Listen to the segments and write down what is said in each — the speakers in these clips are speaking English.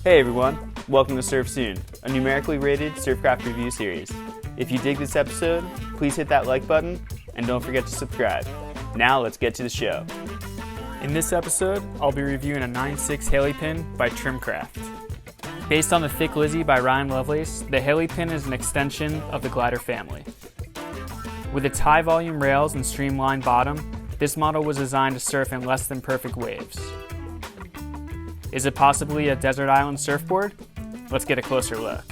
Hey everyone, welcome to Surf Soon, a numerically rated Surfcraft review series. If you dig this episode, please hit that like button and don't forget to subscribe. Now let's get to the show. In this episode, I'll be reviewing a 9.6 haleypin by Trimcraft. Based on the Thick Lizzy by Ryan Lovelace, the haleypin is an extension of the glider family. With its high volume rails and streamlined bottom, this model was designed to surf in less than perfect waves. Is it possibly a desert island surfboard? Let's get a closer look.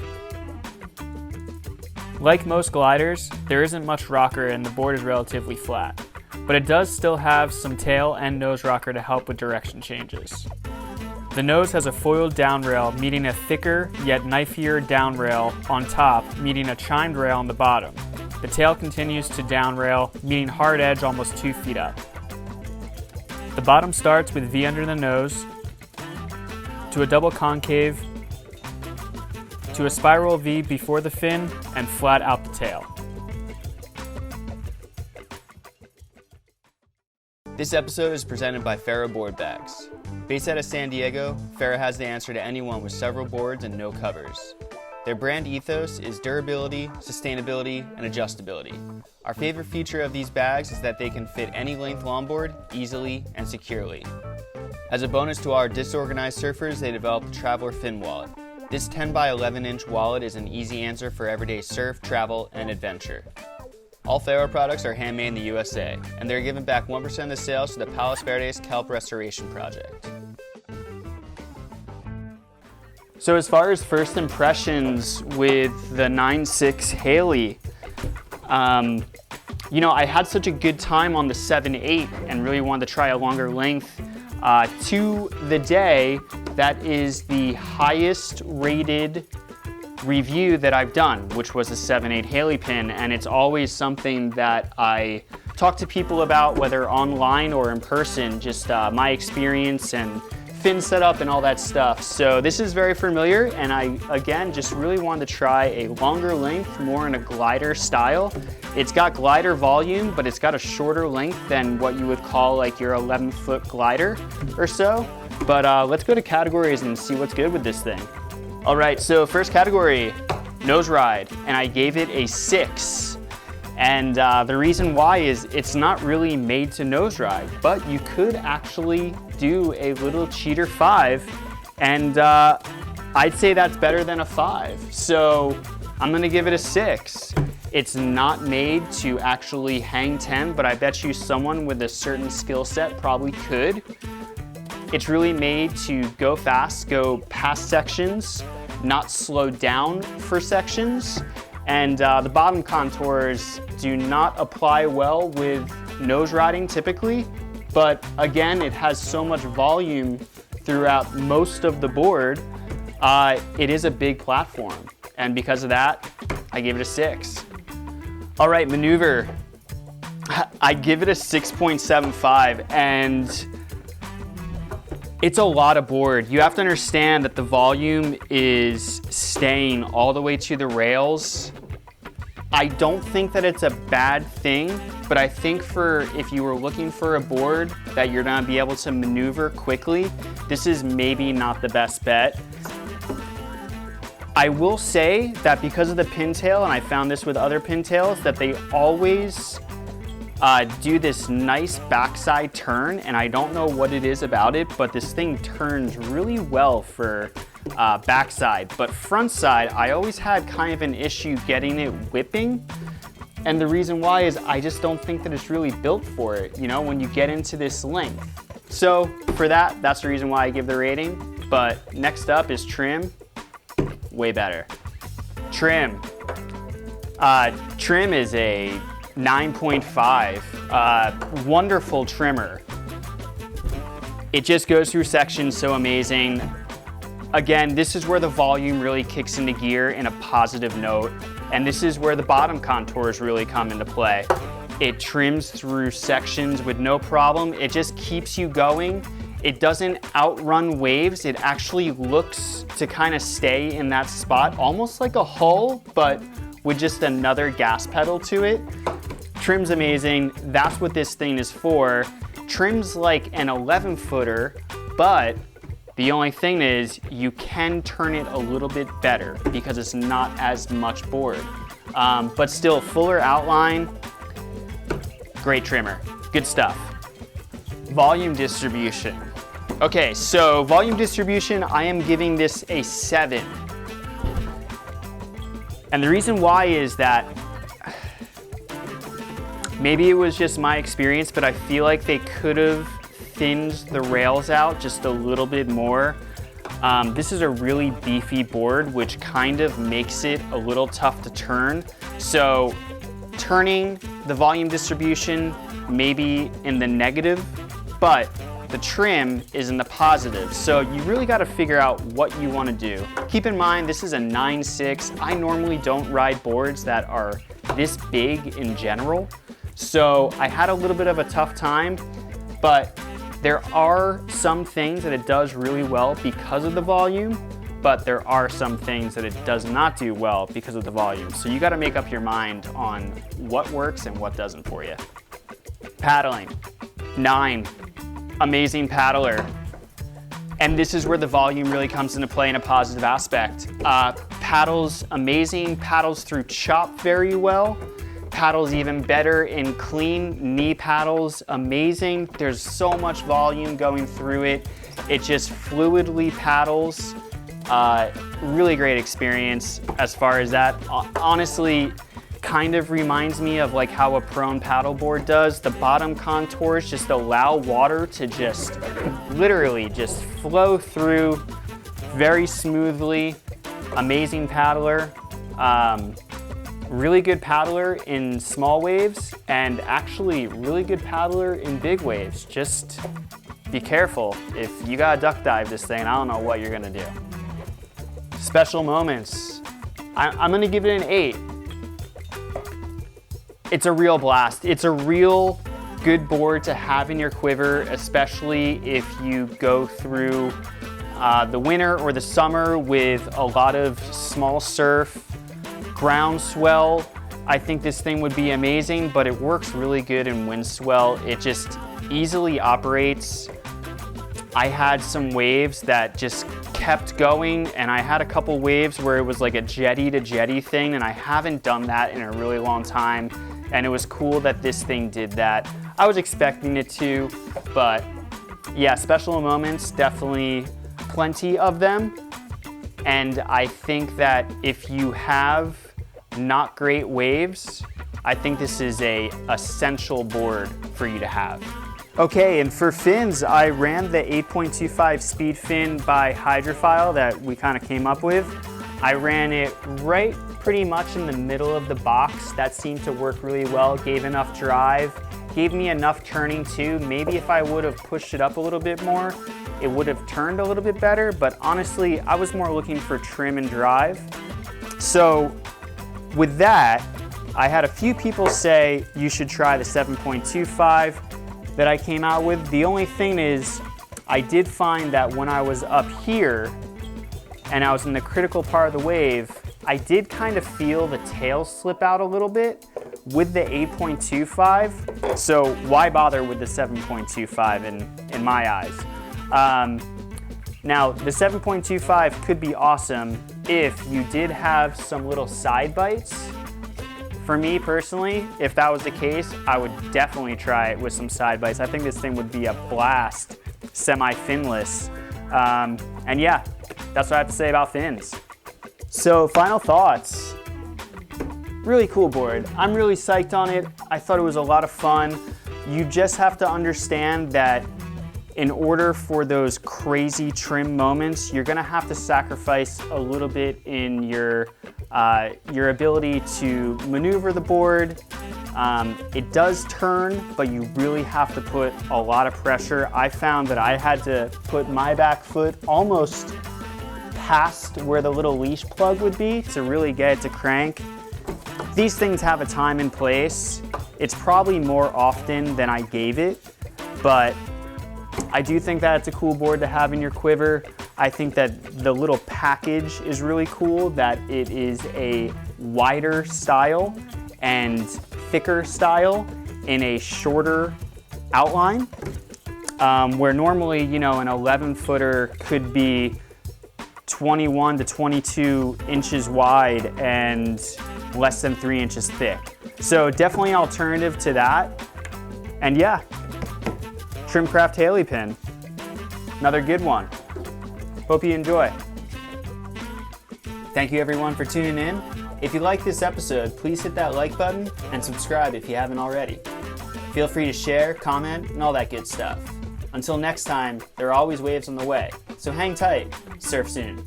Like most gliders, there isn't much rocker and the board is relatively flat, but it does still have some tail and nose rocker to help with direction changes. The nose has a foiled down rail meeting a thicker yet knifier down rail on top, meeting a chimed rail on the bottom. The tail continues to down rail, meeting hard edge almost 2 feet up. The bottom starts with V under the nose, to a double concave, to a spiral V before the fin, and flat out the tail. This episode is presented by Ferro board bags. Based out of San Diego, Ferro has the answer to anyone with several boards and no covers. Their brand ethos is durability, sustainability, and adjustability. Our favorite feature of these bags is that they can fit any length longboard easily and securely. As a bonus to our disorganized surfers, they developed the Traveler Fin Wallet. This 10 by 11 inch wallet is an easy answer for everyday surf, travel, and adventure. All Ferro products are handmade in the USA, and they're giving back 1% of the sales to the Palos Verdes Kelp Restoration Project. So as far as first impressions with the 9.6 Haley, I had such a good time on the 7.8 and really wanted to try a longer length. To the day, that is the highest rated review that I've done, which was a 7.8 haleypin, and it's always something that I talk to people about, whether online or in person, just my experience and fin setup and all that stuff. So this is very familiar, and I, again, just really wanted to try a longer length, more in a glider style. It's got glider volume, but it's got a shorter length than what you would call like your 11-foot glider or so. But let's go to categories and see what's good with this thing. All right, so first category, nose ride, and I gave it a 6. And the reason why is it's not really made to nose ride, but you could actually do a little cheater-five, and I'd say that's better than a 5. So I'm gonna give it a 6. It's not made to actually hang 10, but I bet you someone with a certain skill set probably could. It's really made to go fast, go past sections, not slow down for sections. And the bottom contours do not apply well with nose riding typically, but again, it has so much volume throughout most of the board, it is a big platform. And because of that, I gave it a 6. All right, maneuver, I give it a 6.75, and it's a lot of board. You have to understand that the volume is staying all the way to the rails. I don't think that it's a bad thing, but I think if you were looking for a board that you're gonna be able to maneuver quickly, this is maybe not the best bet. I will say that because of the pintail, and I found this with other pintails, that they always do this nice backside turn, and I don't know what it is about it, but this thing turns really well for backside. But front side, I always had kind of an issue getting it whipping, and the reason why is I just don't think that it's really built for it, when you get into this length. So for that, that's the reason why I give the rating. But next up is trim, way better. Trim. Trim is a 9.5, wonderful trimmer. It just goes through sections so amazing. Again, this is where the volume really kicks into gear in a positive note, and this is where the bottom contours really come into play. It trims through sections with no problem. It just keeps you going. It doesn't outrun waves. It actually looks to kind of stay in that spot, almost like a hull, but with just another gas pedal to it. Trim's amazing. That's what this thing is for. Trim's like an 11-footer, but The only thing is you can turn it a little bit better because it's not as much board. But still, fuller outline, great trimmer, good stuff. Volume distribution. Okay, so volume distribution, I am giving this a 7. And the reason why is that maybe it was just my experience, but I feel like they could have thinned the rails out just a little bit more. This is a really beefy board, which kind of makes it a little tough to turn. So turning the volume distribution maybe in the negative, but the trim is in the positive. So you really got to figure out what you want to do. Keep in mind, this is a 9.6. I normally don't ride boards that are this big in general. So I had a little bit of a tough time, but there are some things that it does really well because of the volume, but there are some things that it does not do well because of the volume. So you got to make up your mind on what works and what doesn't for you. Paddling, 9. Amazing paddler. And this is where the volume really comes into play in a positive aspect. Paddles amazing, paddles through chop very well. Paddles even better in clean. Knee paddles amazing. There's so much volume going through it. It just fluidly paddles. Really great experience as far as that. Honestly, kind of reminds me of like how a prone paddleboard does. The bottom contours just allow water to just literally just flow through very smoothly. Amazing paddler. Really good paddler in small waves and actually really good paddler in big waves. Just be careful. If you gotta duck dive this thing, I don't know what you're gonna do. Special moments. I'm gonna give it an 8. It's a real blast. It's a real good board to have in your quiver, especially if you go through the winter or the summer with a lot of small surf, ground swell. I think this thing would be amazing, but it works really good in wind swell. It just easily operates. I had some waves that just kept going, and I had a couple waves where it was like a jetty to jetty thing, and I haven't done that in a really long time. And it was cool that this thing did that. I was expecting it to, but yeah, special moments, definitely plenty of them. And I think that if you have not great waves, I think this is a essential board for you to have. Okay, and for fins, I ran the 8.25 speed fin by Hydrophile that we kind of came up with. I ran it right pretty much in the middle of the box. That seemed to work really well, gave enough drive, gave me enough turning too. Maybe if I would have pushed it up a little bit more, it would have turned a little bit better, but honestly, I was more looking for trim and drive. So with that, I had a few people say you should try the 7.25 that I came out with. The only thing is, I did find that when I was up here and I was in the critical part of the wave, I did kind of feel the tail slip out a little bit with the 8.25. So why bother with the 7.25 in my eyes? Now, the 7.25 could be awesome if you did have some little side bites. For me personally, if that was the case, I would definitely try it with some side bites. I think this thing would be a blast, semi-finless. And yeah, that's what I have to say about fins. So final thoughts. Really cool board. I'm really psyched on it. I thought it was a lot of fun. You just have to understand that in order for those crazy trim moments, you're gonna have to sacrifice a little bit in your ability to maneuver the board. It does turn, but you really have to put a lot of pressure. I found that I had to put my back foot almost past where the little leash plug would be to really get it to crank. These things have a time and place. It's probably more often than I gave it, but I do think that it's a cool board to have in your quiver. I think that the little package is really cool, that it is a wider style and thicker style in a shorter outline. where normally, you know, an 11-footer could be 21 to 22 inches wide and less than 3 inches thick. So definitely an alternative to that. And yeah, Trimcraft haleypin, another good one. Hope you enjoy. Thank you everyone for tuning in. If you like this episode, please hit that like button and subscribe if you haven't already. Feel free to share, comment, and all that good stuff. Until next time, there are always waves on the way, so hang tight, surf soon.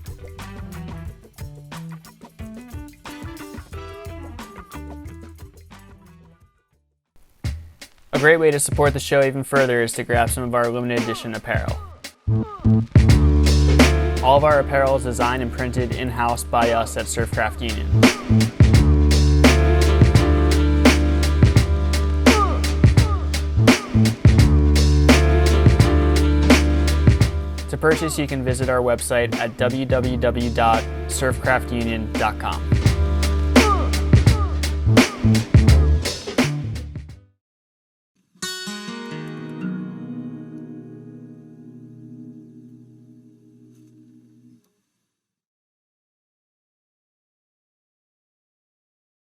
A great way to support the show even further is to grab some of our limited edition apparel. All of our apparel is designed and printed in-house by us at Surfcraftunion. To purchase, you can visit our website at www.surfcraftunion.com.